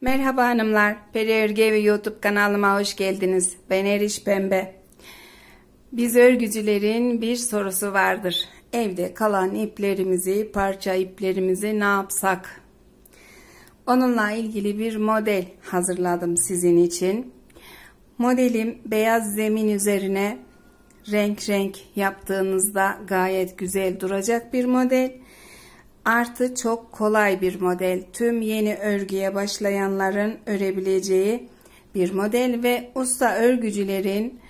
Merhaba hanımlar, Peri Örgü ve YouTube kanalıma hoş geldiniz. Ben Eriş Pembe. Biz örgücülerin bir sorusu vardır. Evde kalan iplerimizi, parça iplerimizi ne yapsak? Onunla ilgili bir model hazırladım sizin için. Modelim beyaz zemin üzerine renk renk yaptığınızda gayet güzel duracak bir model. Artı çok kolay bir model. Tüm yeni örgüye başlayanların örebileceği bir model ve usta örgücülerin,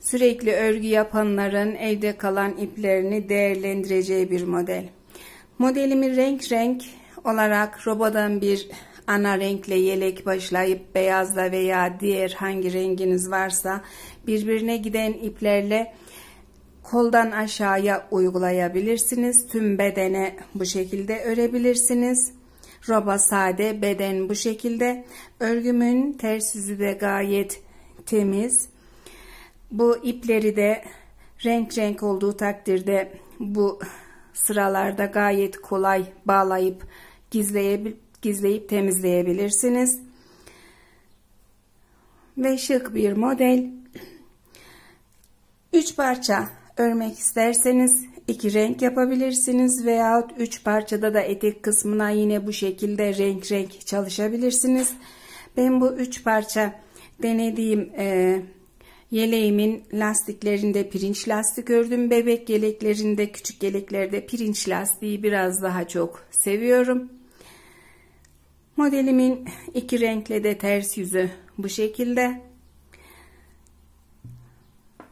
sürekli örgü yapanların evde kalan iplerini değerlendireceği bir model. Modelimi renk renk olarak robadan bir ana renkle yelek başlayıp beyazla veya diğer hangi renginiz varsa birbirine giden iplerle koldan aşağıya uygulayabilirsiniz. Tüm bedene bu şekilde örebilirsiniz. Roba sade, beden bu şekilde. Örgümün ters yüzü de gayet temiz. Bu ipleri de renk renk olduğu takdirde bu sıralarda gayet kolay bağlayıp gizleyip temizleyebilirsiniz. Ve şık bir model. 3 parça örmek isterseniz 2 renk yapabilirsiniz veyahut 3 parçada da etek kısmına yine bu şekilde renk renk çalışabilirsiniz. Ben bu 3 parça denediğim yeleğimin lastiklerinde pirinç lastik ördüm. Bebek yeleklerinde, küçük yeleklerde pirinç lastiği biraz daha çok seviyorum. Modelimin 2 renkle de ters yüzü bu şekilde.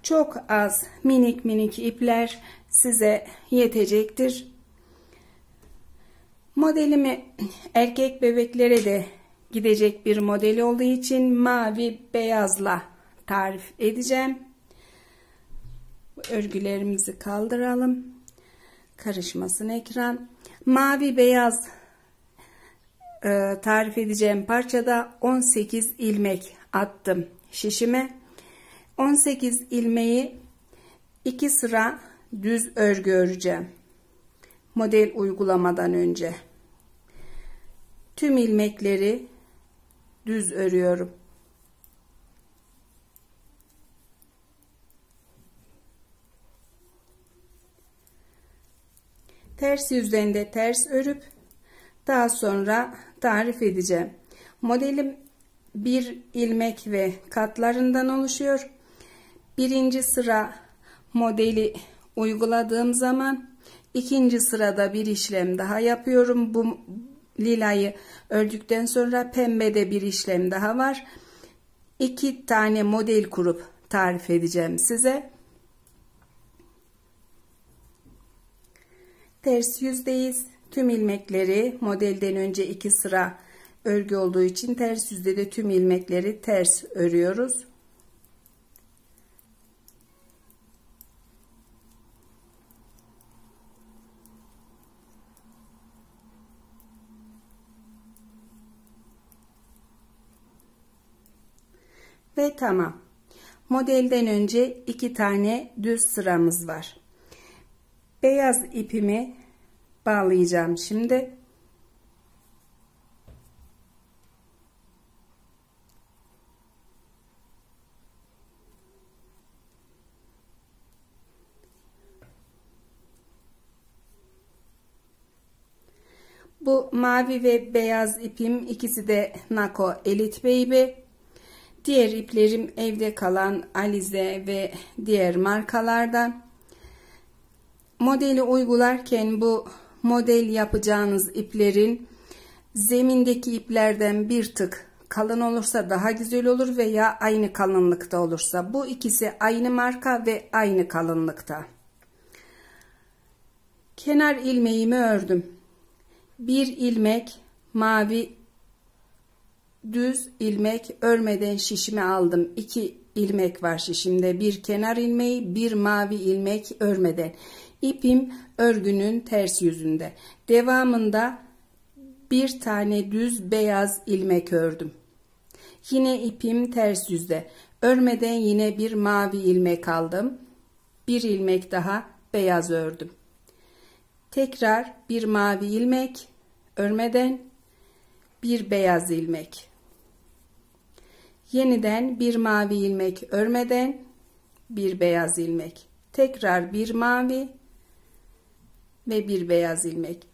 Çok az minik minik ipler size yetecektir. Modelimi erkek bebeklere de gidecek bir model olduğu için mavi beyazla tarif edeceğim. Örgülerimizi kaldıralım. Karışmasın ekran. Mavi beyaz tarif edeceğim parçada 18 ilmek attım şişime. 18 ilmeği 2 sıra düz örgü öreceğim. Model uygulamadan önce. Tüm ilmekleri düz örüyorum. Ters yüzden de ters örüp daha sonra tarif edeceğim. Modelim bir ilmek ve katlarından oluşuyor. Birinci sıra modeli uyguladığım zaman ikinci sırada bir işlem daha yapıyorum. Bu lilayı ördükten sonra pembede bir işlem daha var. 2 tane model kurup tarif edeceğim size. Ters yüzdeyiz. Tüm ilmekleri modelden önce 2 sıra örgü olduğu için ters yüzde de tüm ilmekleri ters örüyoruz. Ve tamam. Modelden önce 2 tane düz sıramız var. Beyaz ipimi bağlayacağım şimdi. Bu mavi ve beyaz ipim ikisi de Nako Elite Baby. Diğer iplerim evde kalan Alize ve diğer markalardan. Modeli uygularken bu model yapacağınız iplerin zemindeki iplerden bir tık kalın olursa daha güzel olur veya aynı kalınlıkta olursa. Bu ikisi aynı marka ve aynı kalınlıkta. Kenar ilmeğimi ördüm. Bir ilmek mavi düz ilmek örmeden şişime aldım. 2 ilmek var şişimde. Bir kenar ilmeği, bir mavi ilmek örmeden. İpim örgünün ters yüzünde. Devamında bir tane düz beyaz ilmek ördüm. Yine ipim ters yüzde. Örmeden yine bir mavi ilmek aldım. Bir ilmek daha beyaz ördüm. Tekrar bir mavi ilmek örmeden bir beyaz ilmek. Yeniden bir mavi ilmek örmeden bir beyaz ilmek. Tekrar bir mavi ve bir beyaz ilmek.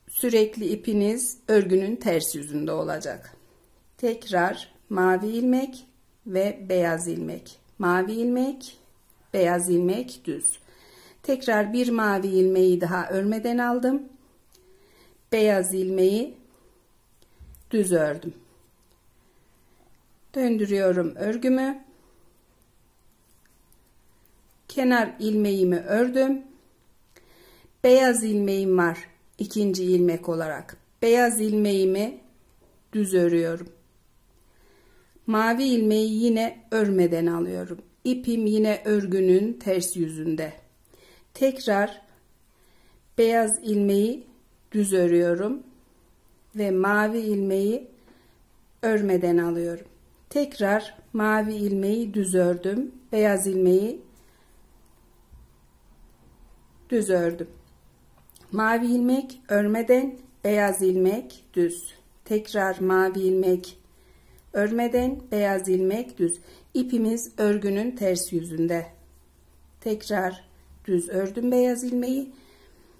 Sürekli ipiniz örgünün ters yüzünde olacak. Tekrar mavi ilmek ve beyaz ilmek. Mavi ilmek, beyaz ilmek, düz. Tekrar bir mavi ilmeği daha örmeden aldım. Beyaz ilmeği düz ördüm. Döndürüyorum örgümü. Kenar ilmeğimi ördüm. Beyaz ilmeğim var ikinci ilmek olarak. Beyaz ilmeğimi düz örüyorum. Mavi ilmeği yine örmeden alıyorum. İpim yine örgünün ters yüzünde. Tekrar beyaz ilmeği düz örüyorum ve mavi ilmeği örmeden alıyorum. Tekrar mavi ilmeği düz ördüm. Beyaz ilmeği düz ördüm. Mavi ilmek örmeden, beyaz ilmek düz. Tekrar mavi ilmek örmeden, beyaz ilmek düz. İpimiz örgünün ters yüzünde. Tekrar düz ördüm beyaz ilmeği.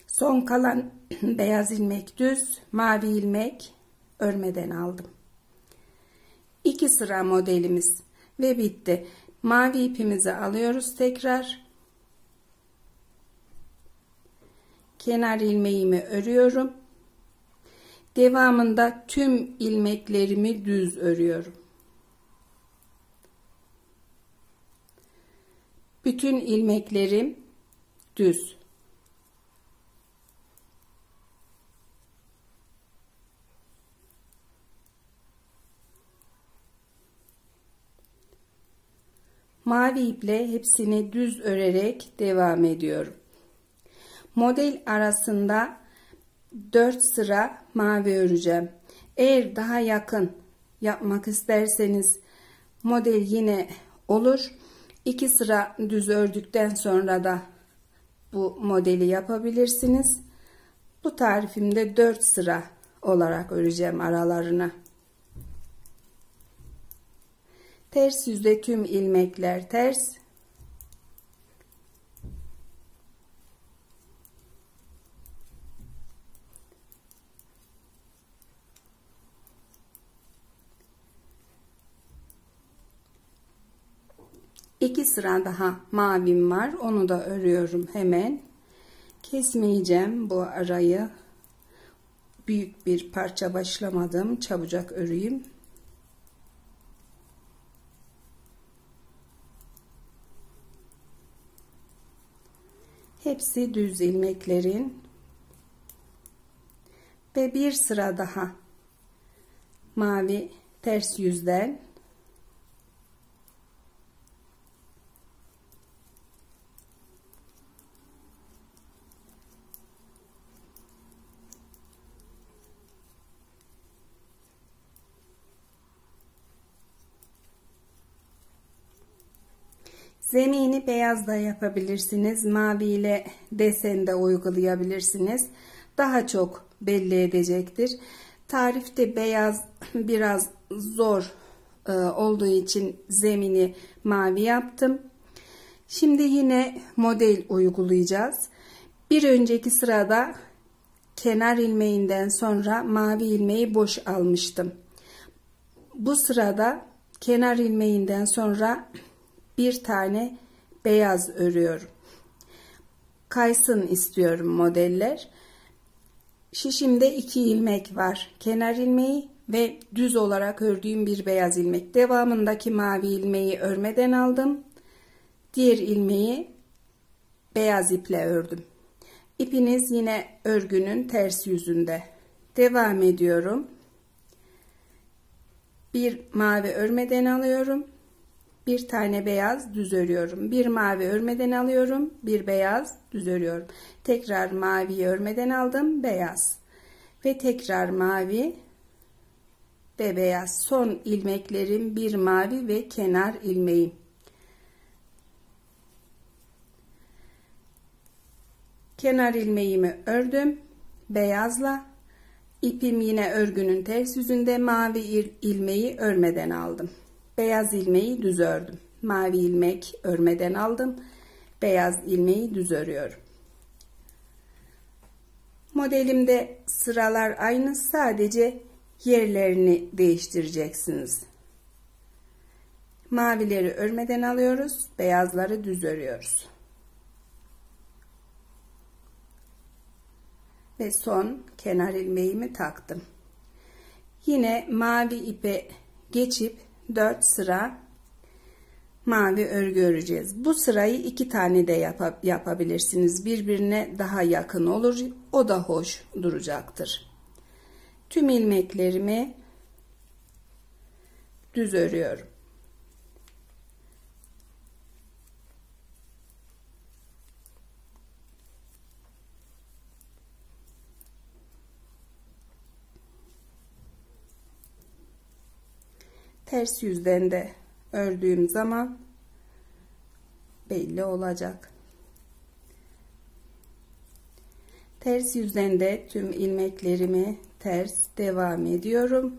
Son kalan beyaz ilmek düz, mavi ilmek örmeden aldım. 2 sıra modelimiz ve bitti. Mavi ipimizi alıyoruz tekrar. Kenar ilmeğimi örüyorum. Devamında tüm ilmeklerimi düz örüyorum. Bütün ilmeklerim düz. Mavi iple hepsini düz örerek devam ediyorum. Model arasında 4 sıra mavi öreceğim. Eğer daha yakın yapmak isterseniz model yine olur. 2 sıra düz ördükten sonra da bu modeli yapabilirsiniz. Bu tarifimde 4 sıra olarak öreceğim aralarına. Ters yüzde tüm ilmekler ters. İki sıra daha mavim var. Onu da örüyorum hemen. Kesmeyeceğim bu arayı. Büyük bir parça başlamadım. Çabucak öreyim. Hepsi düz ilmeklerin ve bir sıra daha mavi ters yüzden zemini beyaz da yapabilirsiniz. Mavi ile desen de uygulayabilirsiniz. Daha çok belli edecektir. Tarifte beyaz biraz zor olduğu için zemini mavi yaptım. Şimdi yine model uygulayacağız. Bir önceki sırada kenar ilmeğinden sonra mavi ilmeği boş almıştım. Bu sırada kenar ilmeğinden sonra bir tane beyaz örüyorum. Kaysın istiyorum modeller. Şişimde 2 ilmek var. Kenar ilmeği ve düz olarak ördüğüm bir beyaz ilmek. Devamındaki mavi ilmeği örmeden aldım. Diğer ilmeği beyaz iple ördüm. İpiniz yine örgünün ters yüzünde. Devam ediyorum. Bir mavi örmeden alıyorum. Bir tane beyaz düz örüyorum. Bir mavi örmeden alıyorum. Bir beyaz düz örüyorum. Tekrar mavi örmeden aldım. Beyaz. Ve tekrar mavi ve beyaz. Son ilmeklerim bir mavi ve kenar ilmeğim. Kenar ilmeğimi ördüm. Beyazla. İpim yine örgünün ters yüzünde, mavi ilmeği örmeden aldım. Beyaz ilmeği düz ördüm. Mavi ilmek örmeden aldım. Beyaz ilmeği düz örüyorum. Modelimde sıralar aynı, sadece yerlerini değiştireceksiniz. Mavileri örmeden alıyoruz, beyazları düz örüyoruz. Ve son kenar ilmeğimi taktım. Yine mavi ipe geçip 4 sıra mavi örgü öreceğiz. Bu sırayı 2 tane de yapabilirsiniz. Birbirine daha yakın olur. O da hoş duracaktır. Tüm ilmeklerimi düz örüyorum. Ters yüzden de ördüğüm zaman belli olacak. Ters yüzden de tüm ilmeklerimi ters devam ediyorum.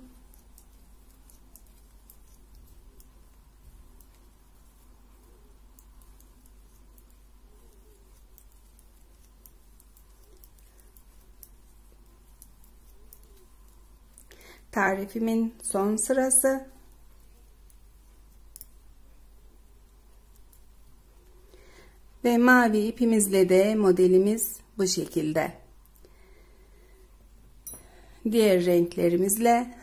Tarifimin son sırası. Ve mavi ipimizle de modelimiz bu şekilde. Diğer renklerimizle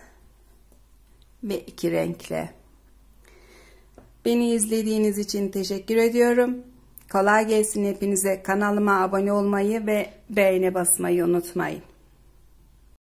ve 2 renkle. Beni izlediğiniz için teşekkür ediyorum. Kolay gelsin hepinize. Kanalıma abone olmayı ve beğene basmayı unutmayın.